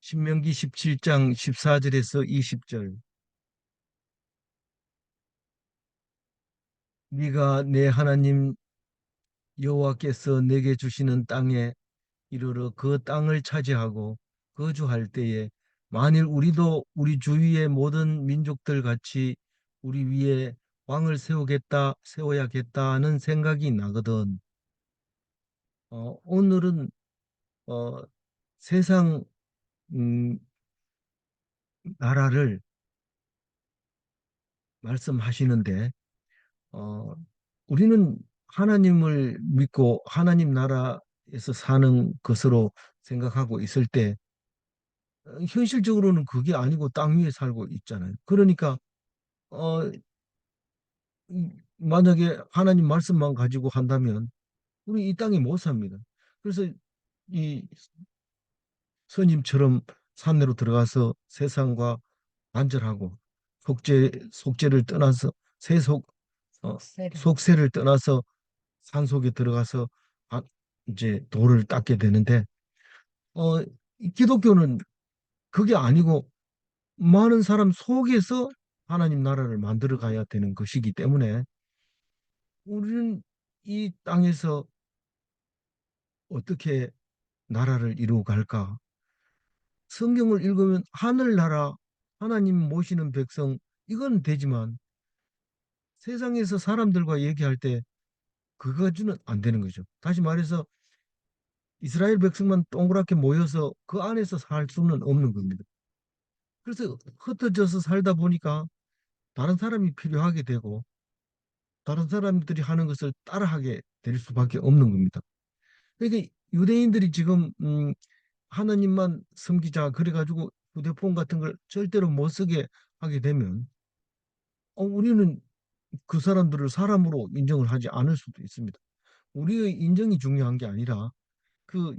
신명기 17장 14절에서 20절. 네가 내 하나님 여호와께서 내게 주시는 땅에 이르러 그 땅을 차지하고 거주할 때에 만일 우리도 우리 주위의 모든 민족들 같이 우리 위에 왕을 세워야겠다는 생각이 나거든. 오늘은 어, 세상 음, 나라를 말씀하시는데 어, 우리는 하나님을 믿고 하나님 나라에서 사는 것으로 생각하고 있을 때 현실적으로는 그게 아니고 땅 위에 살고 있잖아요. 그러니까 어, 만약에 하나님 말씀만 가지고 한다면 우리 이 땅에 못 삽니다. 그래서 이 스님처럼 산내로 들어가서 세상과 단절하고 속죄를 떠나서 세속 속세를 떠나서 산속에 들어가서 아, 이제 돌을 닦게 되는데 이 기독교는 그게 아니고 많은 사람 속에서 하나님 나라를 만들어 가야 되는 것이기 때문에 우리는 이 땅에서 어떻게 나라를 이루어 갈까? 성경을 읽으면 하늘나라, 하나님 모시는 백성, 이건 되지만 세상에서 사람들과 얘기할 때 그거까지는 안 되는 거죠. 다시 말해서 이스라엘 백성만 동그랗게 모여서 그 안에서 살 수는 없는 겁니다. 그래서 흩어져서 살다 보니까 다른 사람이 필요하게 되고 다른 사람들이 하는 것을 따라하게 될 수밖에 없는 겁니다. 그러니까 유대인들이 지금 하나님만 섬기자 그래가지고 휴대폰 같은 걸 절대로 못 쓰게 하게 되면 우리는 그 사람들을 사람으로 인정을 하지 않을 수도 있습니다. 우리의 인정이 중요한 게 아니라 그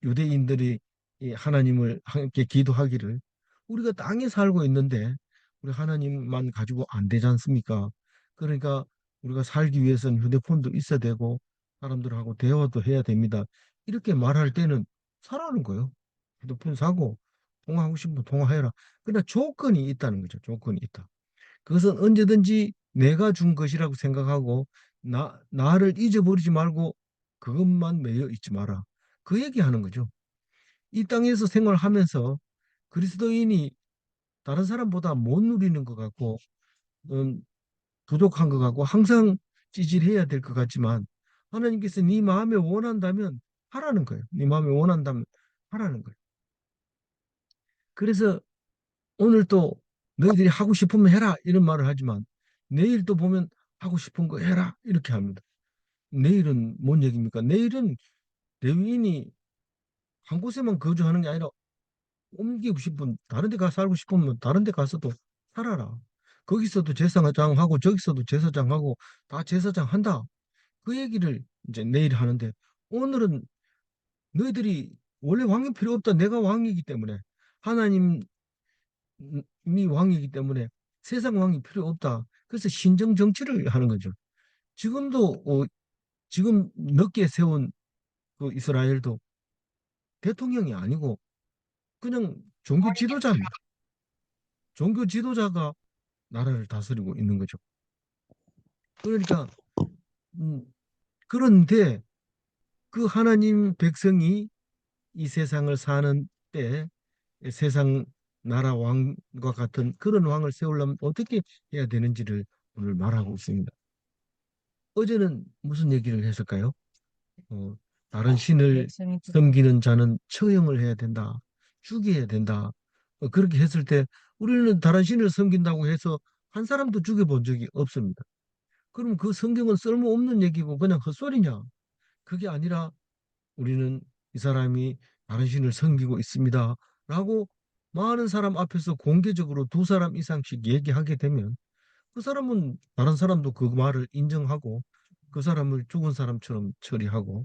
유대인들이 이 하나님을 함께 기도하기를 우리가 땅에 살고 있는데 우리 하나님만 가지고 안 되지 않습니까? 그러니까 우리가 살기 위해서는 휴대폰도 있어야 되고 사람들하고 대화도 해야 됩니다. 이렇게 말할 때는 사라는 거예요. 휴대폰 사고 통화하고 싶으면 통화해라. 그러나 조건이 있다는 거죠. 조건이 있다. 그것은 언제든지 내가 준 것이라고 생각하고 나를 잊어버리지 말고 그것만 매여 있지 마라. 그 얘기하는 거죠. 이 땅에서 생활하면서 그리스도인이 다른 사람보다 못 누리는 것 같고 음, 부족한 것 같고 항상 찌질해야 될 것 같지만 하나님께서 네 마음에 원한다면 하라는 거예요. 네 마음에 원한다면 하라는 거예요. 그래서 오늘 또 너희들이 하고 싶으면 해라 이런 말을 하지만 내일 또 보면 하고 싶은 거 해라 이렇게 합니다. 내일은 뭔 얘기입니까? 내일은 레위인이 한 곳에만 거주하는 게 아니라 옮기고 싶은 다른 데 가서 살고 싶으면 다른 데 가서도 살아라. 거기서도 제사장하고 저기서도 제사장하고 다 제사장 한다. 그 얘기를 이제 내일 하는데 오늘은 너희들이 원래 왕이 필요 없다. 내가 왕이기 때문에 하나님이 왕이기 때문에 세상 왕이 필요 없다. 그래서 신정 정치를 하는 거죠. 지금도 지금 늦게 세운 그 이스라엘도 대통령이 아니고 그냥 종교 지도자입니다. 종교 지도자가 나라를 다스리고 있는 거죠. 그러니까 음, 그런데 그 하나님 백성이 이 세상을 사는 때 세상 나라 왕과 같은 그런 왕을 세우려면 어떻게 해야 되는지를 오늘 말하고 있습니다. 어제는 무슨 얘기를 했을까요? 어, 다른 신을 섬기는 자는 처형을 해야 된다. 죽여야 된다. 그렇게 했을 때 우리는 다른 신을 섬긴다고 해서 한 사람도 죽여본 적이 없습니다. 그럼 그 성경은 쓸모없는 얘기고 그냥 헛소리냐? 그게 아니라 우리는 이 사람이 다른 신을 섬기고 있습니다. 라고 많은 사람 앞에서 공개적으로 두 사람 이상씩 얘기하게 되면 그 사람은 다른 사람도 그 말을 인정하고 그 사람을 죽은 사람처럼 처리하고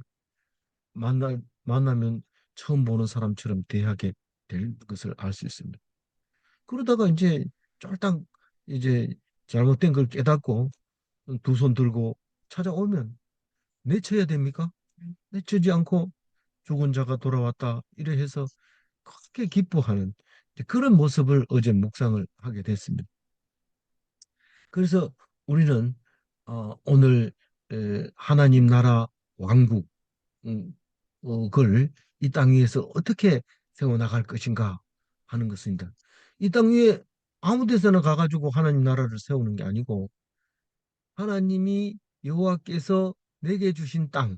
만나면 처음 보는 사람처럼 대하게 될 것을 알 수 있습니다. 그러다가 이제 쫄딱 이제 잘못된 걸 깨닫고 두 손 들고 찾아오면 내쳐야 됩니까? 내치지 않고 죽은 자가 돌아왔다. 이래 해서 크게 기뻐하는 이제 그런 모습을 어제 묵상을 하게 됐습니다. 그래서 우리는 오늘 하나님 나라 왕국 그걸 이 땅 위에서 어떻게 세워나갈 것인가 하는 것입니다. 이 땅 위에 아무 데서나 가가지고 하나님 나라를 세우는 게 아니고 하나님이 여호와께서 내게 주신 땅,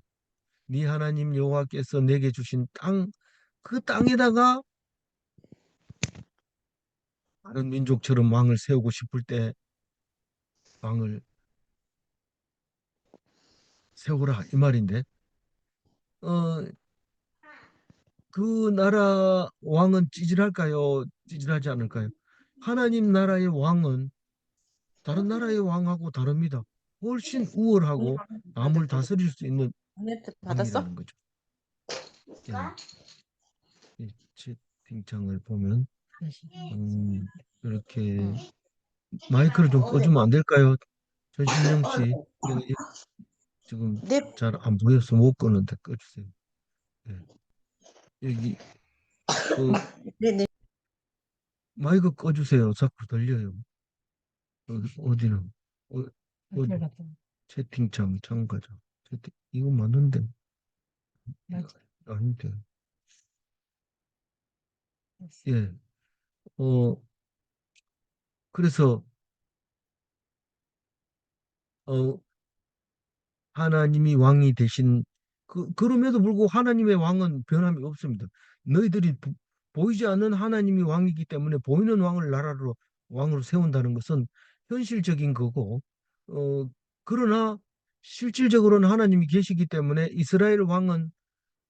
네 하나님 여호와께서 내게 주신 땅, 그 땅에다가 다른 민족처럼 왕을 세우고 싶을 때 왕을 세우라 이 말인데 어, 그 나라 왕은 찌질할까요? 찌질하지 않을까요? 하나님 나라의 왕은 다른 나라의 왕하고 다릅니다. 훨씬 언니 우월하고 방금 남을 받았거든. 다스릴 수 있는 언니한테 받았어? 왕이라는 거죠. 예, 이 채팅창을 보면 음, 응. 이렇게 마이크를 좀 꺼주면 안 될까요? 전신영 씨, 내가 지금 네, 잘 안 보여서 못 끄는데 꺼주세요. 예, 여기 그 네, 네. 마이크 꺼주세요. 자꾸 들려요. 어디는 어, 어떻게 갔다. 채팅창 참가자. 이거 맞는데 이거 맞아. 아닌데. 예. 어 그래서 어 하나님이 왕이 되신 그럼에도 불구하고 하나님의 왕은 변함이 없습니다. 너희들이 보이지 않는 하나님이 왕이기 때문에 보이는 왕을 나라로 왕으로 세운다는 것은 현실적인 거고 어 그러나 실질적으로는 하나님이 계시기 때문에 이스라엘 왕은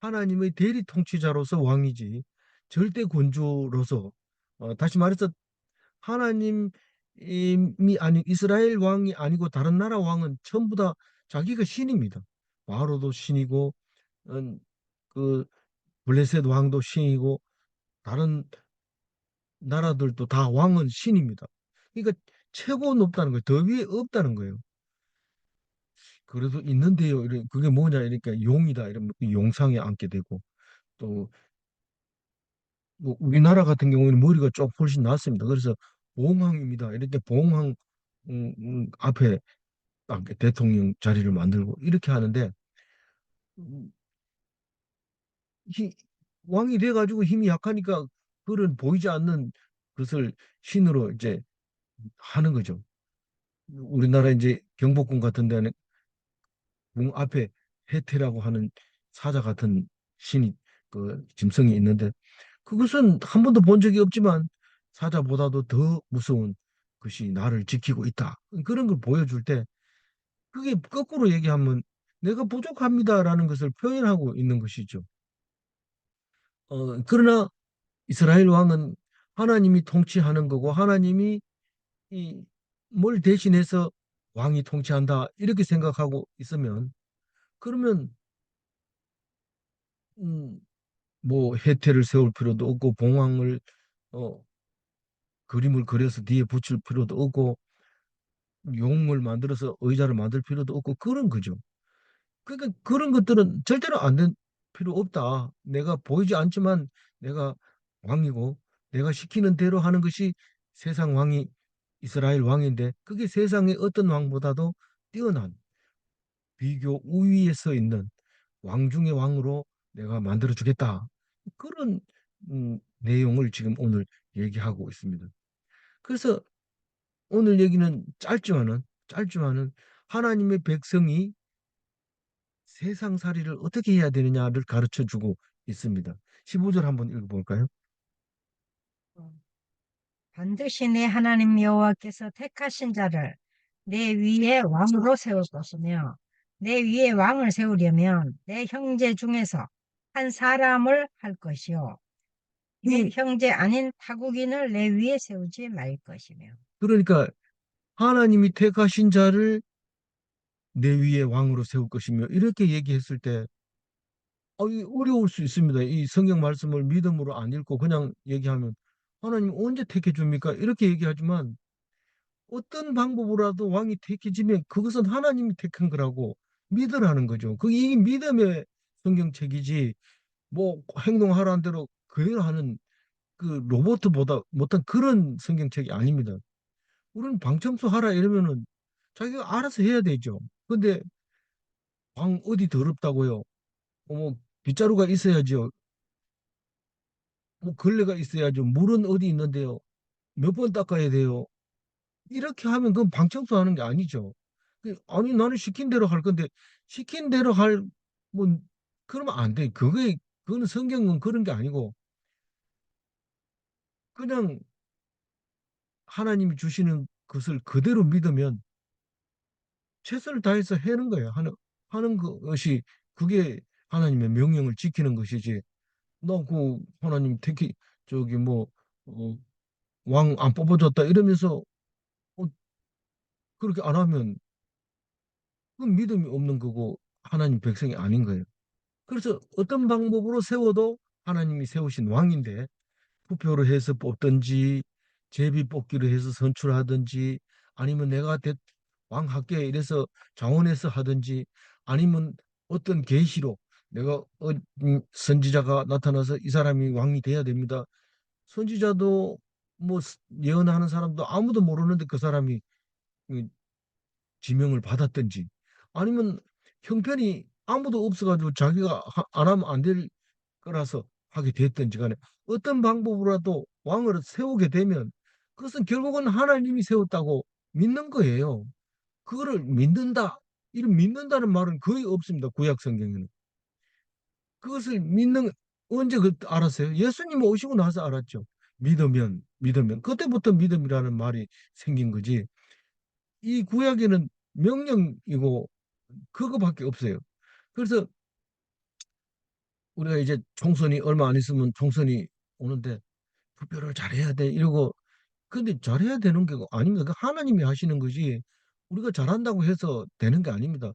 하나님의 대리 통치자로서 왕이지 절대 군주로서 다시 말해서 하나님이 아니 이스라엘 왕이 아니고 다른 나라 왕은 전부 다 자기가 신입니다. 바로도 신이고 그 블레셋 왕도 신이고 다른 나라들도 다 왕은 신입니다. 그러니까 최고 높다는 거예요. 더 위에 없다는 거예요. 그래도 있는데요. 그게 뭐냐 이러니까 용이다 이러면 그 용상에 앉게 되고 또 뭐 우리나라 같은 경우에는 머리가 좀 훨씬 낫습니다. 그래서 봉황입니다. 이렇게 봉황 앞에 딱 대통령 자리를 만들고 이렇게 하는데 음, 히- 왕이 돼가지고 힘이 약하니까 그런 보이지 않는 것을 신으로 이제 하는 거죠. 우리나라 이제 경복궁 같은 데는 궁 앞에 해태라고 하는 사자 같은 신이 그 짐승이 있는데 그것은 한 번도 본 적이 없지만 사자보다도 더 무서운 것이 나를 지키고 있다. 그런 걸 보여줄 때 그게 거꾸로 얘기하면 내가 부족합니다라는 것을 표현하고 있는 것이죠. 그러나 이스라엘 왕은 하나님이 통치하는 거고 하나님이 이 뭘 대신해서 왕이 통치한다 이렇게 생각하고 있으면 그러면 음, 뭐 해태를 세울 필요도 없고 봉황을 어, 그림을 그려서 뒤에 붙일 필요도 없고 용을 만들어서 의자를 만들 필요도 없고 그런 거죠. 그러니까 그런 것들은 절대로 안 될 필요 없다. 내가 보이지 않지만 내가 왕이고 내가 시키는 대로 하는 것이 세상 왕이 이스라엘 왕인데 그게 세상의 어떤 왕보다도 뛰어난 비교 우위에 서 있는 왕 중의 왕으로 내가 만들어 주겠다. 그런 내용을 지금 오늘 얘기하고 있습니다. 그래서 오늘 얘기는 짧지만은 하나님의 백성이 세상살이를 어떻게 해야 되느냐를 가르쳐 주고 있습니다. 15절 한번 읽어볼까요? 반드시 내 하나님 여호와께서 택하신 자를 내 위에 왕으로 세울 것이며 내 위에 왕을 세우려면 내 형제 중에서 한 사람을 할 것이요 내 형제 아닌 타국인을 내 위에 세우지 말 것이며. 그러니까 하나님이 택하신 자를 내 위에 왕으로 세울 것이며 이렇게 얘기했을 때 어려울 수 있습니다. 이 성경 말씀을 믿음으로 안 읽고 그냥 얘기하면 하나님 언제 택해 줍니까? 이렇게 얘기하지만 어떤 방법으로라도 왕이 택해지면 그것은 하나님이 택한 거라고 믿으라는 거죠. 그게 이 믿음의 성경책이지 뭐 행동하라는 대로 그대로 하는 그 로봇보다 못한 그런 성경책이 아닙니다. 우리는 방 청소하라 이러면은 자기가 알아서 해야 되죠. 근데 방 어디 더럽다고요? 뭐 빗자루가 있어야죠. 뭐 걸레가 있어야죠. 물은 어디 있는데요? 몇 번 닦아야 돼요? 이렇게 하면 그건 방 청소하는 게 아니죠. 아니 나는 시킨 대로 할 건데 시킨 대로 할 뭐 그러면 안 돼. 그거는 성경은 그런 게 아니고 그냥 하나님이 주시는 것을 그대로 믿으면 최선을 다해서 해는 거예요. 하는 것이 그게 하나님의 명령을 지키는 것이지. 너 그 하나님 특히 저기 뭐 왕 안 뽑아줬다 이러면서 어, 그렇게 안 하면 그건 믿음이 없는 거고 하나님 백성이 아닌 거예요. 그래서 어떤 방법으로 세워도 하나님이 세우신 왕인데 투표를 해서 뽑든지 제비 뽑기로 해서 선출하든지 아니면 왕 할게 이래서 장원해서 하든지 아니면 어떤 계시로 내가 선지자가 나타나서 이 사람이 왕이 돼야 됩니다. 선지자도 뭐 예언하는 사람도 아무도 모르는데 그 사람이 이 지명을 받았든지 아니면 형편이 아무도 없어가지고 자기가 안 하면 안 될 거라서 하게 됐든지 간에 어떤 방법으로라도 왕을 세우게 되면 그것은 결국은 하나님이 세웠다고 믿는 거예요. 그거를 믿는다. 이런 믿는다는 말은 거의 없습니다. 구약 성경에는. 그것을 언제 알았어요? 예수님 오시고 나서 알았죠. 믿으면. 그때부터 믿음이라는 말이 생긴 거지. 이 구약에는 명령이고 그거밖에 없어요. 그래서 우리가 이제 총선이 얼마 안 있으면 총선이 오는데 투표를 잘해야 돼 이러고 근데 잘해야 되는 게 아닙니다. 그 하나님이 하시는 거지 우리가 잘한다고 해서 되는 게 아닙니다.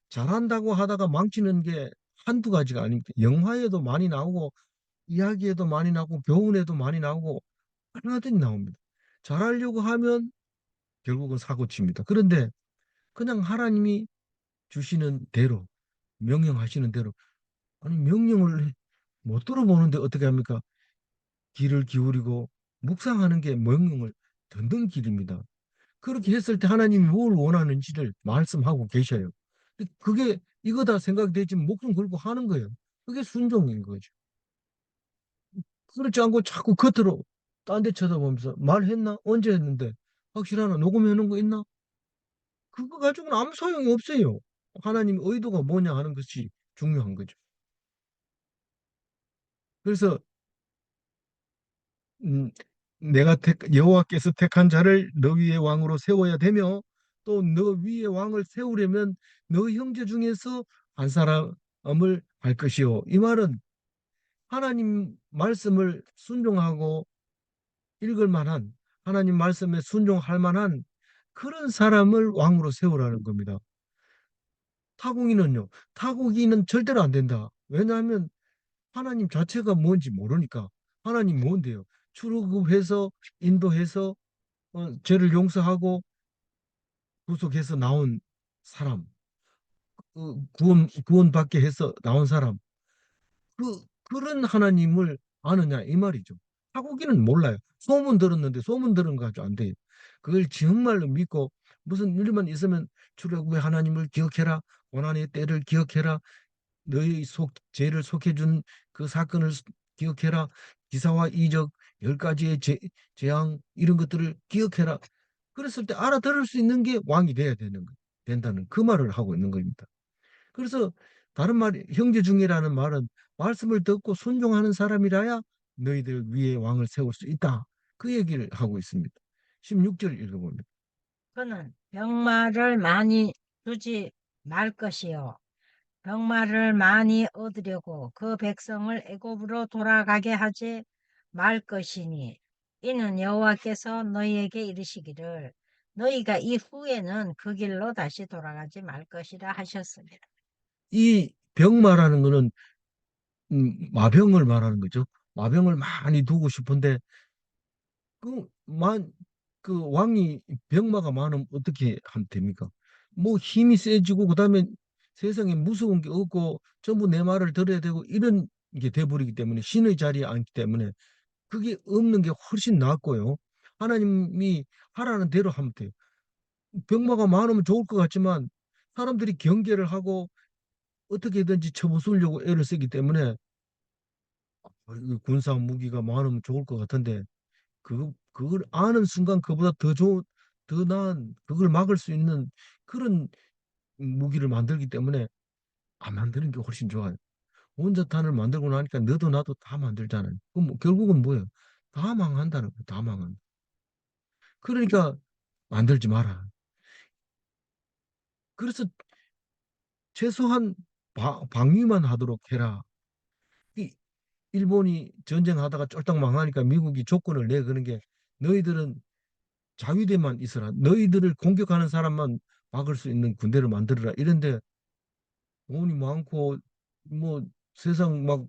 잘한다고 하다가 망치는 게 한두 가지가 아닙니다. 영화에도 많이 나오고 이야기에도 많이 나오고 교훈에도 많이 나오고 얼마든지 나옵니다. 잘하려고 하면 결국은 사고 칩니다. 그런데 그냥 하나님이 주시는 대로 명령하시는 대로 아니 명령을 못 들어보는데 어떻게 합니까? 귀를 기울이고 묵상하는 게 명령을 듣는 길입니다. 그렇게 했을 때 하나님이 뭘 원하는지를 말씀하고 계셔요. 근데 그게 이거다 생각되지면 목숨 걸고 하는 거예요. 그게 순종인 거죠. 그렇지 않고 자꾸 겉으로 딴 데 쳐다보면서 말했나? 언제 했는데? 확실하나? 녹음해 놓은 거 있나? 그거 가지고는 아무 소용이 없어요. 하나님 의도가 뭐냐 하는 것이 중요한 거죠. 그래서 음, 여호와께서 택한 자를 너 위에 왕으로 세워야 되며 또 너 위에 왕을 세우려면 너 형제 중에서 한 사람을 할 것이요. 이 말은 하나님 말씀을 순종하고 읽을 만한 하나님 말씀에 순종할 만한 그런 사람을 왕으로 세우라는 겁니다. 타국인은요. 타국인은 절대로 안 된다. 왜냐하면 하나님 자체가 뭔지 모르니까 하나님 뭔데요? 출애굽해서 인도해서 죄를 용서하고 구속해서 나온 사람, 구원받게 해서 나온 사람, 그런 하나님을 아느냐 이 말이죠. 타국인은 몰라요. 소문 들었는데 소문 들은 거 가지고 안 돼요. 그걸 정말로 믿고 무슨 일만 있으면 출애굽의 하나님을 기억해라. 고난의 때를 기억해라. 너희 죄를 속해준 그 사건을 기억해라. 기사와 이적, 열 가지의 재앙 이런 것들을 기억해라. 그랬을 때 알아들을 수 있는 게 왕이 돼야 된다는 그 말을 하고 있는 겁니다. 그래서 다른 말, 형제 중이라는 말은 말씀을 듣고 순종하는 사람이라야 너희들 위에 왕을 세울 수 있다. 그 얘기를 하고 있습니다. 16절 읽어봅니다. 그는 병마를 많이 주지 말 것이요. 병마를 많이 얻으려고 그 백성을 애굽으로 돌아가게 하지 말 것이니 이는 여호와께서 너희에게 이르시기를 너희가 이 후에는 그 길로 다시 돌아가지 말 것이라 하셨습니다. 이 병마라는 거는 마병을 말하는 거죠. 마병을 많이 두고 싶은데 그, 만, 그 왕이 병마가 많으면 어떻게 하면 됩니까? 뭐 힘이 세지고 그다음에 세상에 무서운 게 없고 전부 내 말을 들어야 되고 이런 게 돼버리기 때문에 신의 자리에 앉기 때문에 그게 없는 게 훨씬 낫고요. 하나님이 하라는 대로 하면 돼요. 병마가 많으면 좋을 것 같지만 사람들이 경계를 하고 어떻게든지 쳐부수려고 애를 쓰기 때문에 이 군사 무기가 많으면 좋을 것 같은데 그걸 아는 순간 그보다 더 좋은 더 나은 그걸 막을 수 있는 그런 무기를 만들기 때문에 안 만드는 게 훨씬 좋아요. 원자탄을 만들고 나니까 너도 나도 다 만들잖아요. 그럼 결국은 뭐예요? 다 망한다는 거예요. 다 망한. 그러니까 만들지 마라. 그래서 최소한 방위만 하도록 해라. 이 일본이 전쟁하다가 쫄딱 망하니까 미국이 조건을 내거는 게 너희들은 자위대만 있어라. 너희들을 공격하는 사람만 막을 수 있는 군대를 만들어라. 이런데 돈이 많고 뭐 세상 막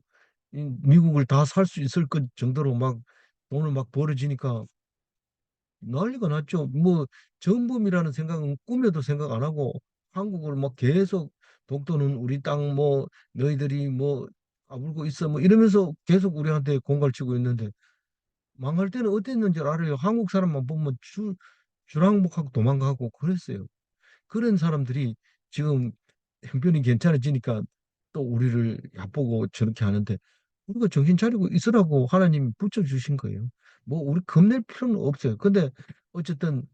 미국을 다 살 수 있을 것 정도로 막 돈을 막 벌어지니까 난리가 났죠. 뭐 전범이라는 생각은 꿈에도 생각 안 하고 한국을 막 계속 독도는 우리 땅 뭐 너희들이 뭐 까불고 있어 뭐 이러면서 계속 우리한테 공갈치고 있는데 망할 때는 어땠는지 알아요. 한국 사람만 보면 주랑복하고 도망가고 그랬어요. 그런 사람들이 지금 형편이 괜찮아지니까 또 우리를 얕보고 저렇게 하는데 우리가 정신 차리고 있으라고 하나님이 붙여주신 거예요. 뭐 우리 겁낼 필요는 없어요. 근데 어쨌든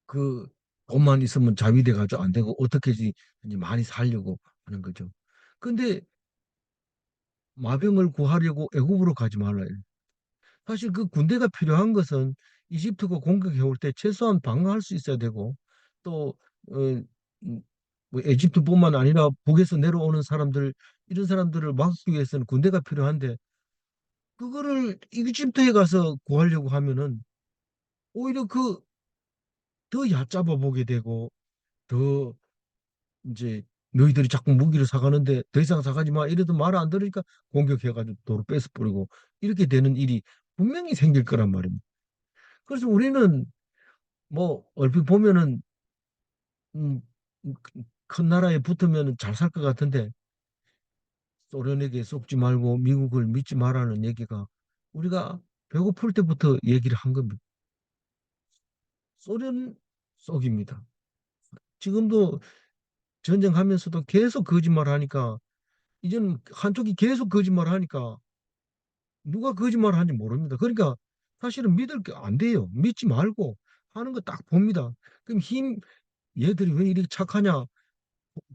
그 돈만 있으면 자위대 가지고 안 되고 어떻게지 이제 많이 살려고 하는 거죠. 근데 마병을 구하려고 애국으로 가지 말아요. 사실 그 군대가 필요한 것은 이집트가 공격해 올 때 최소한 방어할 수 있어야 되고 또 어, 뭐 이집트뿐만 아니라 북에서 내려오는 사람들 이런 사람들을 막기 위해서는 군대가 필요한데 그거를 이집트에 가서 구하려고 하면은 오히려 그 더 얕잡아 보게 되고 더 이제 너희들이 자꾸 무기를 사가는데 더 이상 사가지 마 이래도 말 안 들으니까 공격해가지고 도로 뺏어 버리고 이렇게 되는 일이 분명히 생길 거란 말입니다. 그래서 우리는 뭐 얼핏 보면은 음, 큰 나라에 붙으면 잘 살 것 같은데 소련에게 속지 말고 미국을 믿지 말라는 얘기가 우리가 배고플 때부터 얘기를 한 겁니다. 소련 속입니다. 지금도 전쟁하면서도 계속 거짓말 하니까 이제는 한쪽이 계속 거짓말 하니까 누가 거짓말 하는지 모릅니다. 그러니까 사실은 믿을 게 안 돼요. 믿지 말고 하는 거 딱 봅니다. 그럼 얘들이 왜 이렇게 착하냐?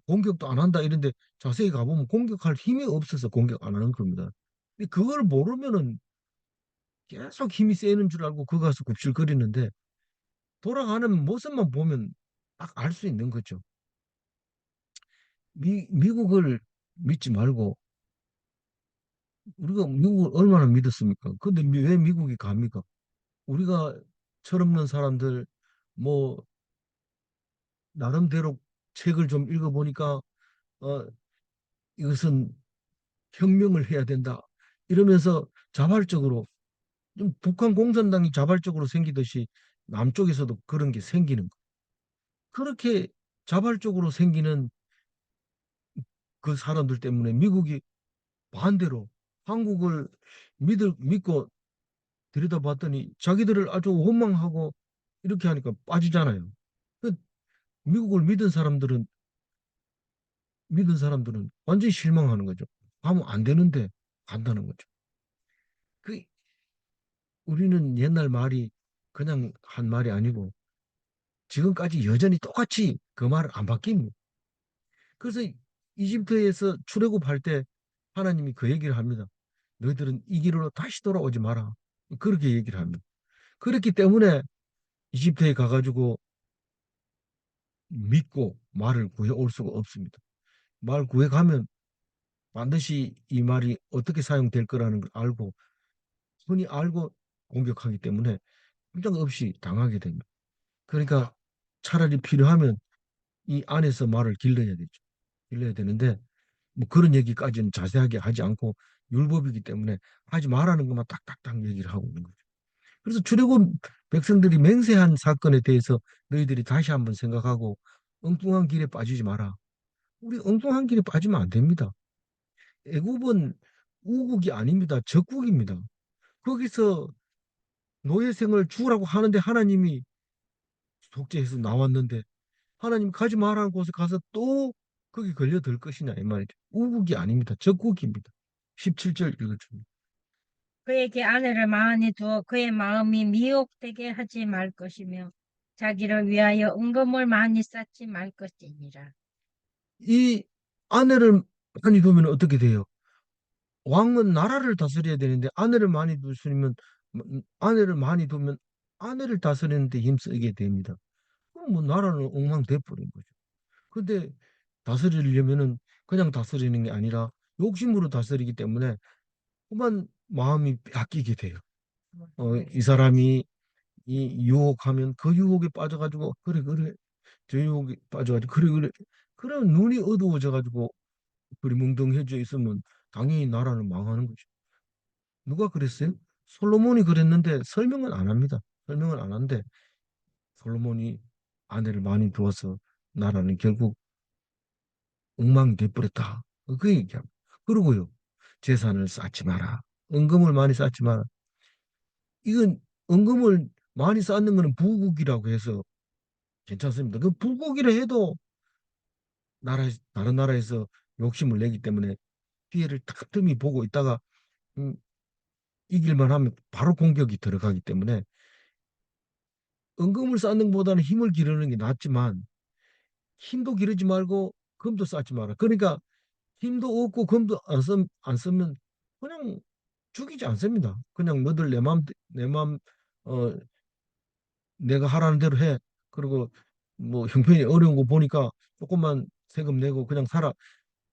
공격도 안 한다 이런데 자세히 가보면 공격할 힘이 없어서 공격 안 하는 겁니다. 근데 그걸 모르면은 계속 힘이 세는 줄 알고 그거 가서 굽실거리는데 돌아가는 모습만 보면 딱 알 수 있는 거죠. 미국을 믿지 말고 우리가 미국을 얼마나 믿었습니까? 근데 왜 미국이 갑니까? 우리가 철없는 사람들 뭐 나름대로 책을 좀 읽어보니까 어, 이것은 혁명을 해야 된다. 이러면서 자발적으로 좀 북한 공산당이 자발적으로 생기듯이 남쪽에서도 그런 게 생기는 거. 그렇게 자발적으로 생기는 그 사람들 때문에 미국이 반대로 한국을 믿고 들여다봤더니 자기들을 아주 원망하고 이렇게 하니까 빠지잖아요. 그 미국을 믿은 사람들은 완전히 실망하는 거죠. 가면 안 되는데 간다는 거죠. 그 우리는 옛날 말이 그냥 한 말이 아니고 지금까지 여전히 똑같이 그 말을 안 바뀝니다. 그래서 이집트에서 출애굽할 때 하나님이 그 얘기를 합니다. 너희들은 이 길로 다시 돌아오지 마라. 그렇게 얘기를 합니다. 그렇기 때문에 이집트에 가가지고 믿고 말을 구해올 수가 없습니다. 말 구해가면 반드시 이 말이 어떻게 사용될 거라는 걸 알고 흔히 알고 공격하기 때문에 꼼짝없이 당하게 됩니다. 그러니까 차라리 필요하면 이 안에서 말을 길러야 되죠. 길러야 되는데 뭐 그런 얘기까지는 자세하게 하지 않고 율법이기 때문에 하지 말라는 것만 딱딱딱 얘기를 하고 있는 거죠. 그래서 출애굽 백성들이 맹세한 사건에 대해서 너희들이 다시 한번 생각하고 엉뚱한 길에 빠지지 마라. 우리 엉뚱한 길에 빠지면 안 됩니다. 애굽은 우국이 아닙니다. 적국입니다. 거기서 노예생을 죽으라고 하는데 하나님이 속죄해서 나왔는데 하나님 가지 말라는 곳에 가서 또 거기 걸려들 것이냐 이 말이죠. 우국이 아닙니다. 적국입니다. 17절 읽어줍니다. 그에게 아내를 많이 두어 그의 마음이 미혹되게 하지 말 것이며 자기를 위하여 은금을 많이 쌓지 말 것이니라. 이 아내를 많이 두면 어떻게 돼요? 왕은 나라를 다스려야 되는데 아내를 많이 두시면 아내를 많이 두면 아내를 다스리는데 힘쓰게 됩니다. 그럼 뭐 나라는 엉망돼 버린 거죠. 근데 다스리려면은 그냥 다스리는 게 아니라 욕심으로 다스리기 때문에 그만 마음이 뺏기게 돼요. 이 사람이 이 유혹하면 그 유혹에 빠져가지고 그래 그래 저 유혹에 빠져가지고 그래 그래 그럼 눈이 어두워져가지고 그리 뭉뚱해져 있으면 당연히 나라는 망하는 거죠. 누가 그랬어요? 솔로몬이 그랬는데 설명은 안 합니다. 설명을 안 하는데 솔로몬이 아내를 많이 두어서 나라는 결국 엉망이 돼버렸다. 그 얘기합니다. 그러고요. 재산을 쌓지 마라. 은금을 많이 쌓지 마라. 이건 은금을 많이 쌓는 거는 부국이라고 해서 괜찮습니다. 그 부국이라 해도 다른 나라에서 욕심을 내기 때문에 피해를 틈틈이 보고 있다가 음, 이길만 하면 바로 공격이 들어가기 때문에 은금을 쌓는 것보다는 힘을 기르는 게 낫지만 힘도 기르지 말고 금도 쌓지 마라. 그러니까 힘도 없고 금도 안 쓰면 그냥 죽이지 않습니다. 그냥 너들 내 맘, 어, 내가 하라는 대로 해. 그리고 뭐 형편이 어려운 거 보니까 조금만 세금 내고 그냥 살아.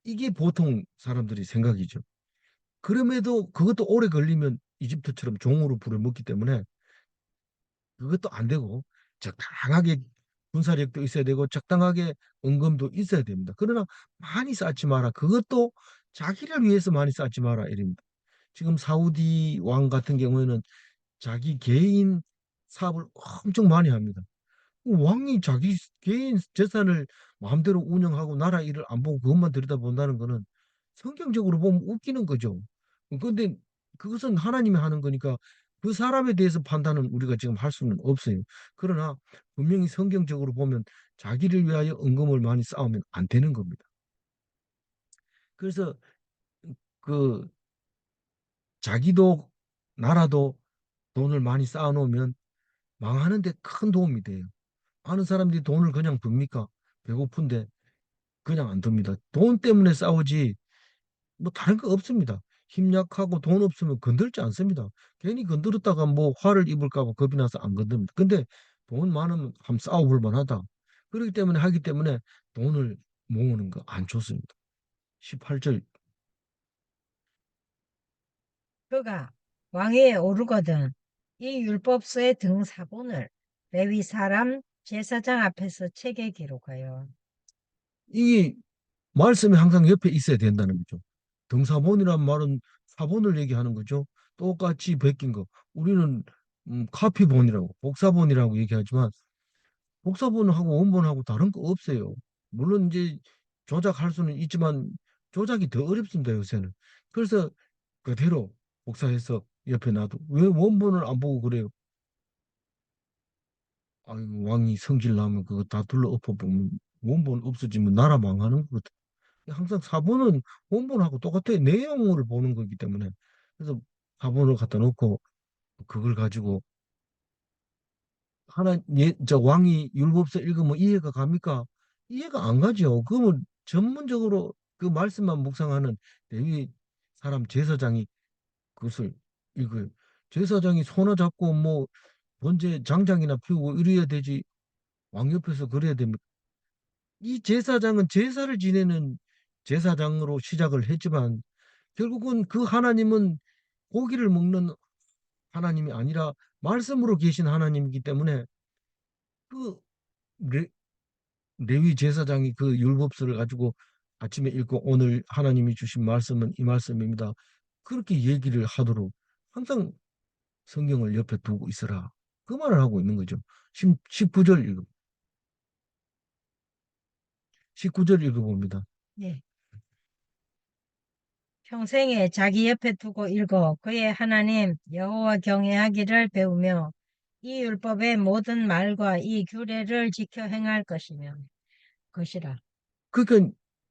이게 보통 사람들이 생각이죠. 그럼에도 그것도 오래 걸리면 이집트처럼 종으로 부를 먹기 때문에 그것도 안 되고 적당하게 군사력도 있어야 되고 적당하게 은금도 있어야 됩니다. 그러나 많이 쌓지 마라. 그것도 자기를 위해서 많이 쌓지 마라 이럽니다. 지금 사우디 왕 같은 경우에는 자기 개인 사업을 엄청 많이 합니다. 왕이 자기 개인 재산을 마음대로 운영하고 나라 일을 안 보고 그것만 들여다본다는 거는 성경적으로 보면 웃기는 거죠. 근데 그것은 하나님이 하는 거니까 그 사람에 대해서 판단은 우리가 지금 할 수는 없어요. 그러나 분명히 성경적으로 보면 자기를 위하여 은금을 많이 쌓으면 안 되는 겁니다. 그래서 그 자기도 나라도 돈을 많이 쌓아놓으면 망하는데 큰 도움이 돼요. 많은 사람들이 돈을 그냥 둡니까? 배고픈데 그냥 안 둡니다. 돈 때문에 싸우지 뭐 다른 거 없습니다. 힘 약하고 돈 없으면 건들지 않습니다. 괜히 건드렸다가 뭐 화를 입을까 봐 겁이 나서 안 건듭니다. 근데 돈 많으면 한번 싸워볼 만하다. 그렇기 때문에 하기 때문에 돈을 모으는 거 안 좋습니다. 18절 그가 왕위에 오르거든 이 율법서의 등사본을 레위 사람 제사장 앞에서 책에 기록하여 이 말씀이 항상 옆에 있어야 된다는 거죠. 등사본이란 말은 사본을 얘기하는 거죠. 똑같이 베낀 거. 우리는 카피본이라고 복사본이라고 얘기하지만 복사본하고 원본하고 다른 거 없어요. 물론 이제 조작할 수는 있지만 조작이 더 어렵습니다, 요새는. 그래서 그대로 복사해서 옆에 놔두. 왜 원본을 안 보고 그래요? 아이고, 왕이 성질 나면 그거 다 둘러 엎어보면 원본 없어지면 나라 망하는 거거든. 항상 사본은 원본하고 똑같아요. 내용을 보는 거기 때문에. 그래서 사본을 갖다 놓고 그걸 가지고 저 왕이 율법서 읽으면 이해가 갑니까? 이해가 안 가죠. 그러면 전문적으로 그 말씀만 묵상하는 레위 사람 제사장이 그것을 읽어요. 제사장이 손을 잡고 뭐 번제 장장이나 피우고 이래야 되지. 왕 옆에서 그래야 됩니까? 이 제사장은 제사를 지내는 제사장으로 시작을 했지만 결국은 그 하나님은 고기를 먹는 하나님이 아니라 말씀으로 계신 하나님이기 때문에 그 레, 레위 제사장이 그 율법서를 가지고 아침에 읽고 오늘 하나님이 주신 말씀은 이 말씀입니다. 그렇게 얘기를 하도록 항상 성경을 옆에 두고 있어라. 그 말을 하고 있는 거죠. 19절 읽어, 19절 읽어봅니다. 예. 평생에 자기 옆에 두고 읽어 그의 하나님 여호와 경외하기를 배우며 이 율법의 모든 말과 이 규례를 지켜 행할 것이라. 그러니까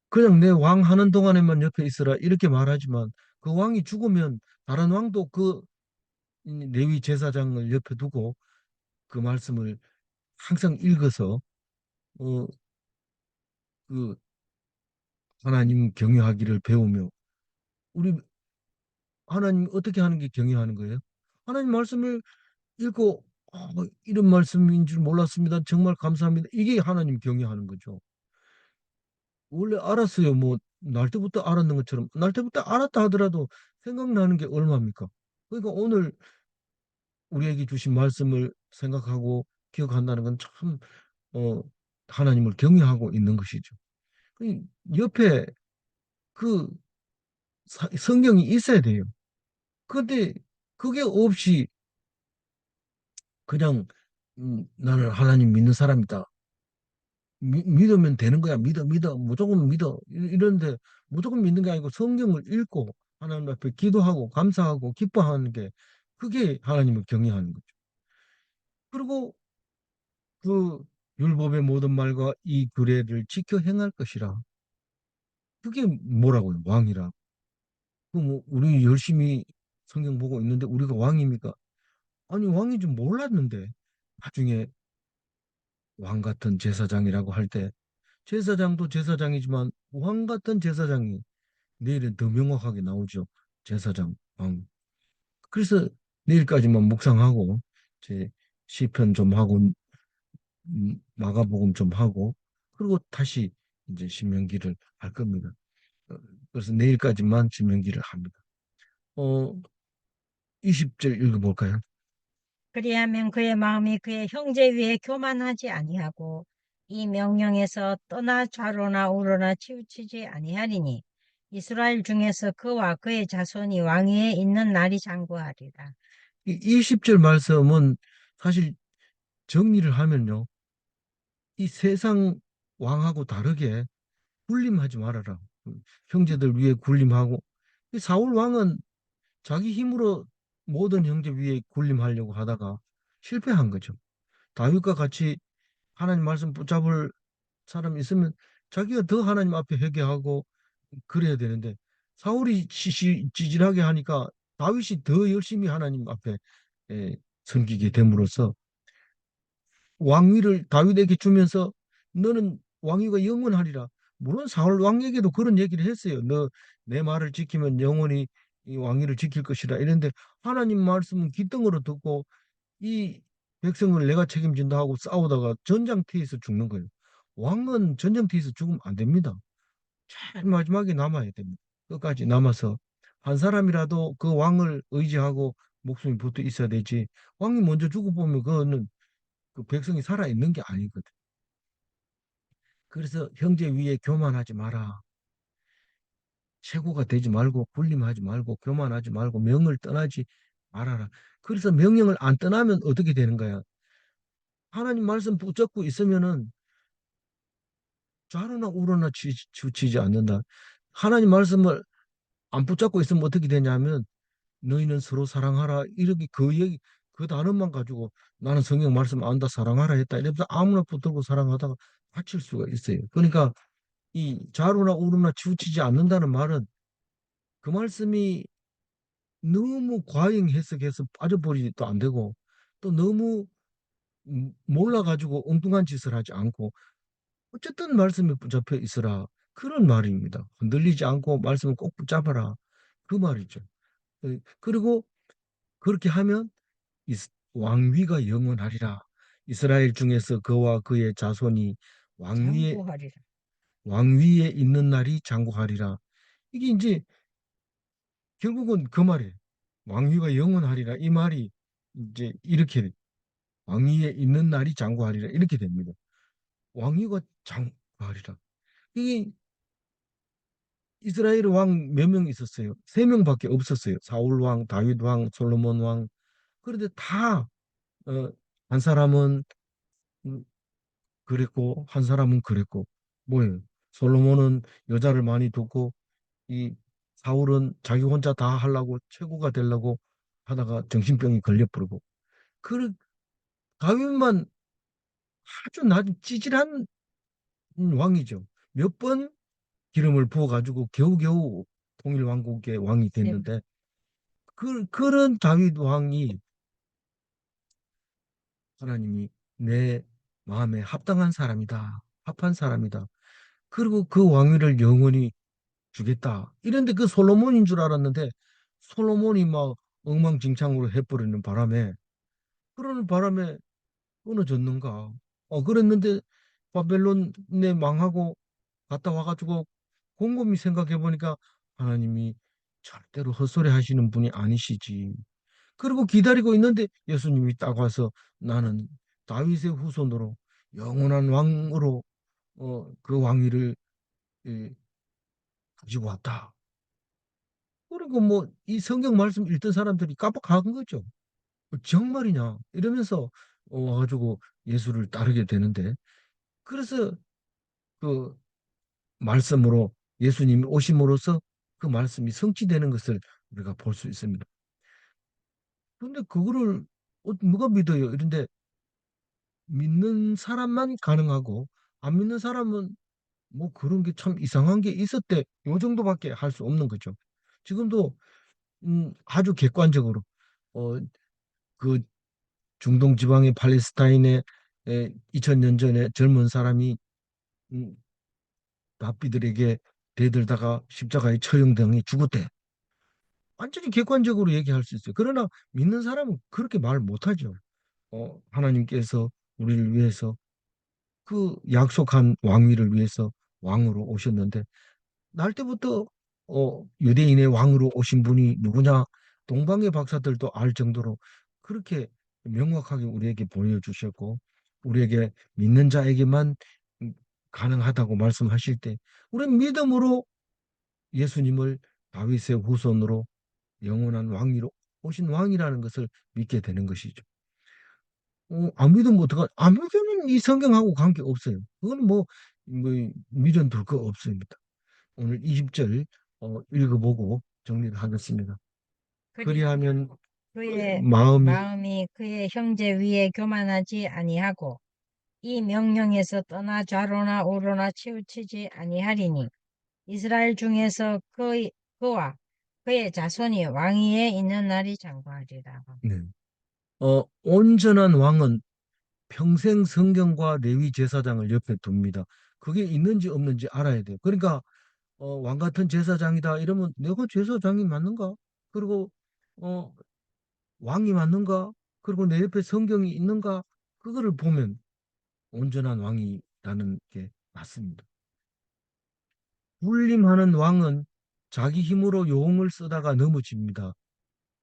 그냥 내 왕 하는 동안에만 옆에 있으라 이렇게 말하지만 그 왕이 죽으면 다른 왕도 그 레위 제사장을 옆에 두고 그 말씀을 항상 읽어서 어, 그 하나님 경외하기를 배우며 우리 하나님 어떻게 하는 게 경외하는 거예요? 하나님 말씀을 읽고 이런 말씀인 줄 몰랐습니다. 정말 감사합니다. 이게 하나님 경외하는 거죠. 원래 알았어요. 뭐 날 때부터 알았는 것처럼 날 때부터 알았다 하더라도 생각나는 게 얼마입니까? 그러니까 오늘 우리에게 주신 말씀을 생각하고 기억한다는 건 참 어, 하나님을 경외하고 있는 것이죠. 그 옆에 그 성경이 있어야 돼요. 근데 그게 없이 그냥 나는 하나님 믿는 사람이다. 믿으면 되는 거야. 믿어. 무조건 믿어. 이런데 무조건 믿는 게 아니고 성경을 읽고 하나님 앞에 기도하고 감사하고 기뻐하는 게 그게 하나님을 경외하는 거죠. 그리고 그 율법의 모든 말과 이 규례를 지켜 행할 것이라. 그게 뭐라고요? 왕이라. 그뭐 우리 열심히 성경 보고 있는데 우리가 왕입니까? 아니 왕인 줄 몰랐는데 나중에 왕 같은 제사장이라고 할 때 제사장도 제사장이지만 왕 같은 제사장이 내일은 더 명확하게 나오죠. 제사장 왕. 그래서 내일까지만 묵상하고 제 시편 좀 하고 마가복음 좀 하고 그리고 다시 이제 신명기를 할 겁니다. 어, 그래서 내일까지만 신명기를 합니다. 어, 20절 읽어볼까요? 그리하면 그의 마음이 그의 형제 위에 교만하지 아니하고 이 명령에서 떠나 좌로나 우로나 치우치지 아니하리니 이스라엘 중에서 그와 그의 자손이 왕위에 있는 날이 장구하리라. 이 20절 말씀은 사실 정리를 하면요. 이 세상 왕하고 다르게 군림하지 말아라. 형제들 위에 군림하고 이 사울 왕은 자기 힘으로 모든 형제 위에 군림하려고 하다가 실패한 거죠. 다윗과 같이 하나님 말씀 붙잡을 사람 있으면 자기가 더 하나님 앞에 회개하고 그래야 되는데 사울이 지질하게 하니까 다윗이 더 열심히 하나님 앞에 에, 섬기게 됨으로써 왕위를 다윗에게 주면서 너는 왕위가 영원하리라. 물론 사울 왕에게도 그런 얘기를 했어요. 너 내 말을 지키면 영원히 이 왕위를 지킬 것이라. 이런데 하나님 말씀은 귀등으로 듣고 이 백성을 내가 책임진다 하고 싸우다가 전장터에서 죽는 거예요. 왕은 전장터에서 죽으면 안 됩니다. 제일 마지막에 남아야 됩니다. 끝까지 남아서 한 사람이라도 그 왕을 의지하고 목숨이 붙어 있어야 되지. 왕이 먼저 죽어보면 그거는 그 백성이 살아 있는 게 아니거든. 그래서 형제 위에 교만하지 마라. 최고가 되지 말고 군림하지 말고 교만하지 말고 명을 떠나지 말아라. 그래서 명령을 안 떠나면 어떻게 되는 거야? 하나님 말씀 붙잡고 있으면은 좌로나 우로나 치우치지 않는다. 하나님 말씀을 안 붙잡고 있으면 어떻게 되냐면 너희는 서로 사랑하라 이렇게 그 얘기 그 단어만 가지고 나는 성경 말씀 안다 사랑하라 했다 이러면서 아무나 붙들고 사랑하다가 다칠 수가 있어요. 그러니까 이 좌로나 우로나 치우치지 않는다는 말은 그 말씀이 너무 과잉 해석해서 빠져버리도 안 되고 또 너무 몰라가지고 엉뚱한 짓을 하지 않고 어쨌든 말씀에 붙잡혀 있으라 그런 말입니다. 흔들리지 않고 말씀을 꼭 붙잡아라 그 말이죠. 그리고 그렇게 하면 왕위가 영원하리라. 이스라엘 중에서 그와 그의 자손이 왕위에 장구하리라. 왕위에 있는 날이 장구하리라. 이게 이제 결국은 그 말이에요. 왕위가 영원하리라. 이 말이 이제 이렇게 왕위에 있는 날이 장구하리라. 이렇게 됩니다. 왕위가 장구하리라. 이게 이스라엘 왕 몇 명 있었어요? 세 명밖에 없었어요. 사울 왕, 다윗 왕, 솔로몬 왕. 그런데 다 한 사람은 그랬고 한 사람은 그랬고 뭐예요? 솔로몬은 여자를 많이 두고 이 사울은 자기 혼자 다 하려고 최고가 되려고 하다가 정신병이 걸려버리고 그 다윗만 아주 낮은 찌질한 왕이죠. 몇 번 기름을 부어가지고 겨우겨우 통일 왕국의 왕이 네, 됐는데 그런 다윗 왕이 하나님이 내 마음에 합당한 사람이다. 합한 사람이다. 그리고 그 왕위를 영원히 주겠다. 이런데 그 솔로몬인 줄 알았는데 솔로몬이 막 엉망진창으로 해버리는 바람에 그러는 바람에 끊어졌는가. 그랬는데 바벨론에 망하고 갔다 와가지고 곰곰이 생각해 보니까 하나님이 절대로 헛소리 하시는 분이 아니시지. 그리고 기다리고 있는데 예수님이 딱 와서 나는 다윗의 후손으로 영원한 왕으로 그 왕위를 예, 가지고 왔다. 그리고 뭐 이 성경 말씀 읽던 사람들이 깜빡한 거죠. 정말이냐 이러면서 와가지고 예수를 따르게 되는데 그래서 그 말씀으로 예수님이 오심으로써 그 말씀이 성취되는 것을 우리가 볼 수 있습니다. 그런데 그거를 누가 믿어요? 이런데 믿는 사람만 가능하고 안 믿는 사람은 뭐 그런 게 참 이상한 게 있었대. 요 정도밖에 할 수 없는 거죠. 지금도 아주 객관적으로 어, 그 중동 지방의 팔레스타인에 2000년 전에 젊은 사람이 음, 랍비들에게 대들다가 십자가에 처형당해 죽었대. 완전히 객관적으로 얘기할 수 있어요. 그러나 믿는 사람은 그렇게 말 못하죠. 하나님께서 우리를 위해서 그 약속한 왕위를 위해서 왕으로 오셨는데 날 때부터 유대인의 왕으로 오신 분이 누구냐 동방의 박사들도 알 정도로 그렇게 명확하게 우리에게 보여주셨고 우리에게 믿는 자에게만 음, 가능하다고 말씀하실 때 우리는 믿음으로 예수님을 다윗의 후손으로 영원한 왕위로 오신 왕이라는 것을 믿게 되는 것이죠. 안 믿으면 어떡하? 안 믿으면 이 성경하고 관계 없어요. 그건 뭐 미련 둘 거 없습니다. 오늘 20절 읽어보고 정리를 하겠습니다. 그리하면 그리하면 그의 마음이 마음이 그의 형제 위에 교만하지 아니하고 이 명령에서 떠나 좌로나 우로나 치우치지 아니하리니 이스라엘 중에서 그와 그의 자손이 왕위에 있는 날이 장구하리라. 네. 온전한 왕은 평생 성경과 레위 제사장을 옆에 둡니다. 그게 있는지 없는지 알아야 돼요. 그러니까 왕 같은 제사장이다 이러면 내가 제사장이 맞는가? 그리고 어, 왕이 맞는가? 그리고 내 옆에 성경이 있는가? 그거를 보면 온전한 왕이라는 게 맞습니다. 군림하는 왕은 자기 힘으로 용을 쓰다가 넘어집니다.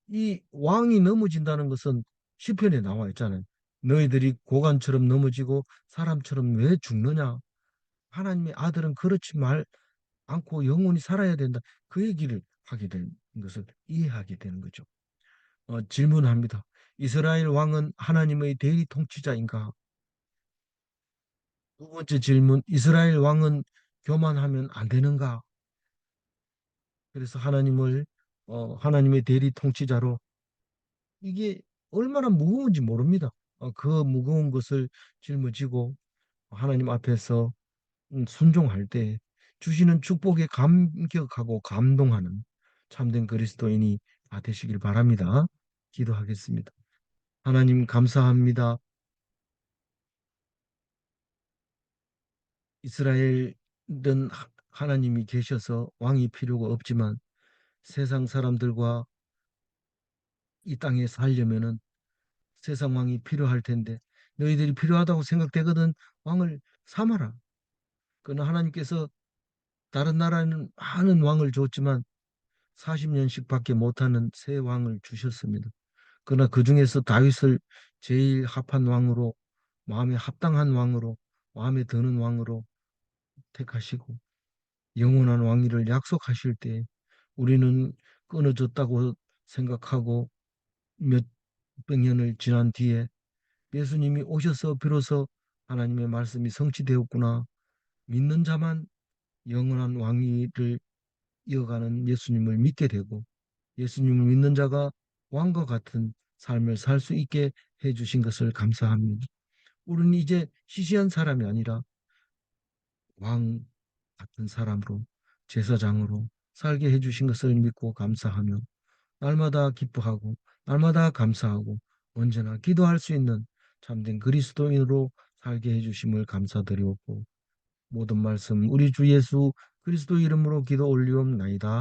이 왕이 넘어진다는 것은 시편에 나와 있잖아요. 너희들이 고관처럼 넘어지고 사람처럼 왜 죽느냐? 하나님의 아들은 그렇지 말 않고 영원히 살아야 된다. 그 얘기를 하게 된 것을 이해하게 되는 거죠. 질문합니다. 이스라엘 왕은 하나님의 대리 통치자인가? 두 번째 질문, 이스라엘 왕은 교만하면 안 되는가? 그래서 하나님의 대리 통치자로 이게 얼마나 무거운지 모릅니다. 그 무거운 것을 짊어지고 하나님 앞에서 순종할 때 주시는 축복에 감격하고 감동하는 참된 그리스도인이 다 되시길 바랍니다. 기도하겠습니다. 하나님 감사합니다. 이스라엘은 하나님이 계셔서 왕이 필요가 없지만 세상 사람들과 이 땅에 살려면은 세상 왕이 필요할 텐데 너희들이 필요하다고 생각되거든 왕을 삼아라. 그러나 하나님께서 다른 나라는 많은 왕을 줬지만 40년씩밖에 못하는 새 왕을 주셨습니다. 그러나 그 중에서 다윗을 제일 합한 왕으로 마음에 합당한 왕으로 마음에 드는 왕으로 택하시고 영원한 왕위를 약속하실 때 우리는 끊어졌다고 생각하고 몇백 년을 지난 뒤에 예수님이 오셔서 비로소 하나님의 말씀이 성취되었구나. 믿는 자만 영원한 왕위를 이어가는 예수님을 믿게 되고 예수님을 믿는 자가 왕과 같은 삶을 살 수 있게 해주신 것을 감사합니다. 우리는 이제 시시한 사람이 아니라 왕 같은 사람으로 제사장으로 살게 해주신 것을 믿고 감사하며 날마다 기뻐하고 날마다 감사하고 언제나 기도할 수 있는 참된 그리스도인으로 살게 해주심을 감사드리옵고 모든 말씀 우리 주 예수 그리스도 이름으로 기도 올리옵나이다.